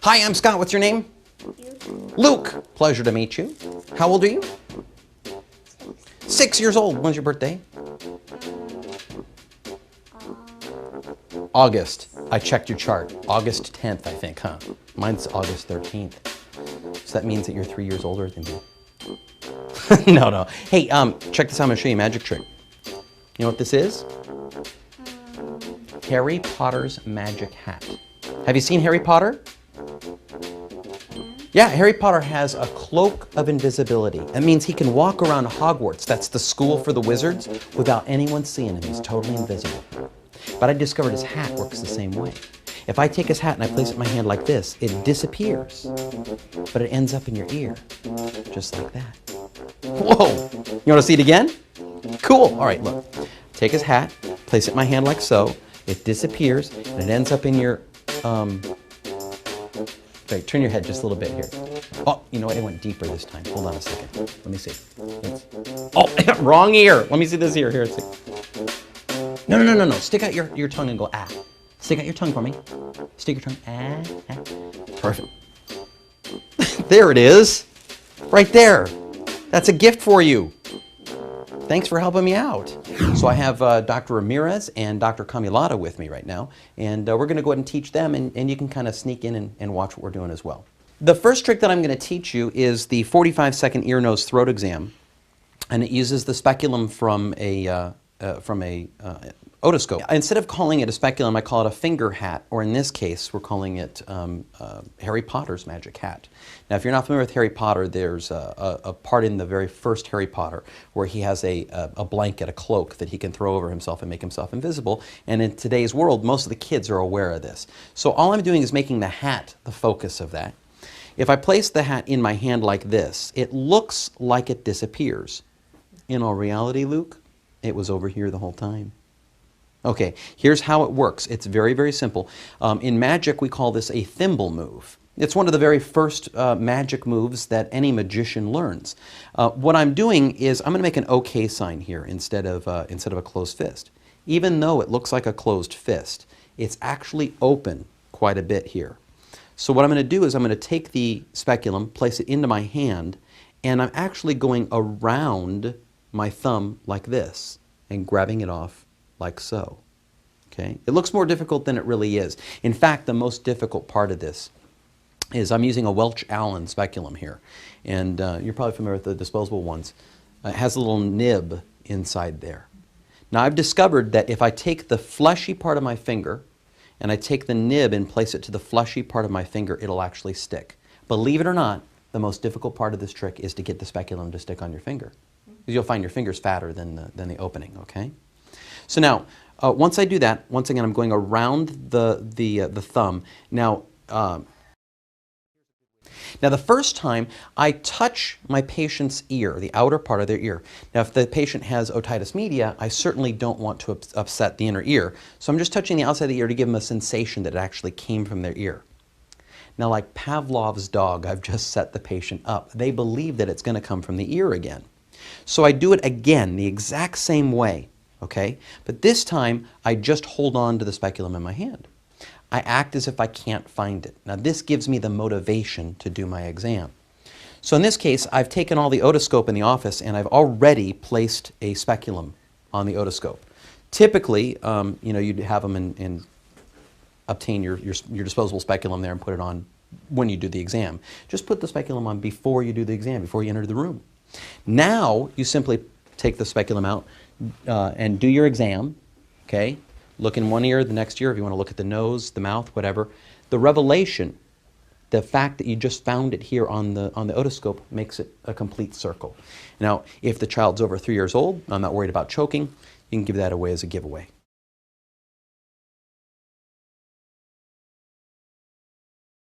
Hi, I'm Scott. What's your name? Luke. Pleasure to meet you. How old are you? 6 years old. When's your birthday? August. I checked your chart. August 10th, I think, huh? Mine's August 13th. So that means that you're 3 years older than me. No. Hey, check this out. I'm going to show you a magic trick. You know what this is? Harry Potter's magic hat. Have you seen Harry Potter? Yeah, Harry Potter has a cloak of invisibility. That means he can walk around Hogwarts, that's the school for the wizards, without anyone seeing him. He's totally invisible. But I discovered his hat works the same way. If I take his hat and I place it in my hand like this, it disappears, but it ends up in your ear, just like that. Whoa! You want to see it again? Cool. All right, look. Take his hat, place it in my hand like so, it disappears, and it ends up in your, Wait, turn your head just a little bit here. Oh, you know what? It went deeper this time. Hold on a second. Let me see. Oh, wrong ear. Let me see this ear. Here, see. No. Stick out your tongue and go, ah. Stick out your tongue for me. Stick your tongue, ah. Perfect. There it is. Right there. That's a gift for you. Thanks for helping me out. So I have Dr. Ramirez and Dr. Camilata with me right now, and we're going to go ahead and teach them, and you can kind of sneak in and watch what we're doing as well. The first trick that I'm going to teach you is the 45-second ear, nose, throat exam, and it uses the speculum from a otoscope. Instead of calling it a speculum, I call it a finger hat, or in this case, we're calling it Harry Potter's magic hat. Now, if you're not familiar with Harry Potter, there's a part in the very first Harry Potter where he has a blanket, a cloak that he can throw over himself and make himself invisible. And in today's world, most of the kids are aware of this. So all I'm doing is making the hat the focus of that. If I place the hat in my hand like this, it looks like it disappears. In all reality, Luke, it was over here the whole time. Okay, here's how it works. It's very, very simple. In magic, we call this a thimble move. It's one of the very first magic moves that any magician learns. What I'm doing is I'm going to make an OK sign here instead of a closed fist. Even though it looks like a closed fist, it's actually open quite a bit here. So what I'm going to do is I'm going to take the speculum, place it into my hand, and I'm actually going around my thumb like this and grabbing it off like so. Okay? It looks more difficult than it really is. In fact, the most difficult part of this is I'm using a Welch Allen speculum here. And you're probably familiar with the disposable ones. It has a little nib inside there. Now I've discovered that if I take the fleshy part of my finger and I take the nib and place it to the fleshy part of my finger, it'll actually stick. Believe it or not, the most difficult part of this trick is to get the speculum to stick on your finger. Because you'll find your finger's fatter than the opening, okay? So now, once I do that, once again, I'm going around the thumb. Now, the first time I touch my patient's ear, the outer part of their ear. Now, if the patient has otitis media, I certainly don't want to upset the inner ear. So I'm just touching the outside of the ear to give them a sensation that it actually came from their ear. Now, like Pavlov's dog, I've just set the patient up. They believe that it's going to come from the ear again. So I do it again, the exact same way. Okay? But this time, I just hold on to the speculum in my hand. I act as if I can't find it. Now, this gives me the motivation to do my exam. So in this case, I've taken all the otoscope in the office and I've already placed a speculum on the otoscope. Typically, you'd have them and obtain your disposable speculum there and put it on when you do the exam. Just put the speculum on before you do the exam, before you enter the room. Now, you simply take the speculum out and do your exam, okay? Look in one ear, the next ear, if you want to look at the nose, the mouth, whatever. The revelation, the fact that you just found it here on the otoscope makes it a complete circle. Now, if the child's over 3 years old, I'm not worried about choking, you can give that away as a giveaway.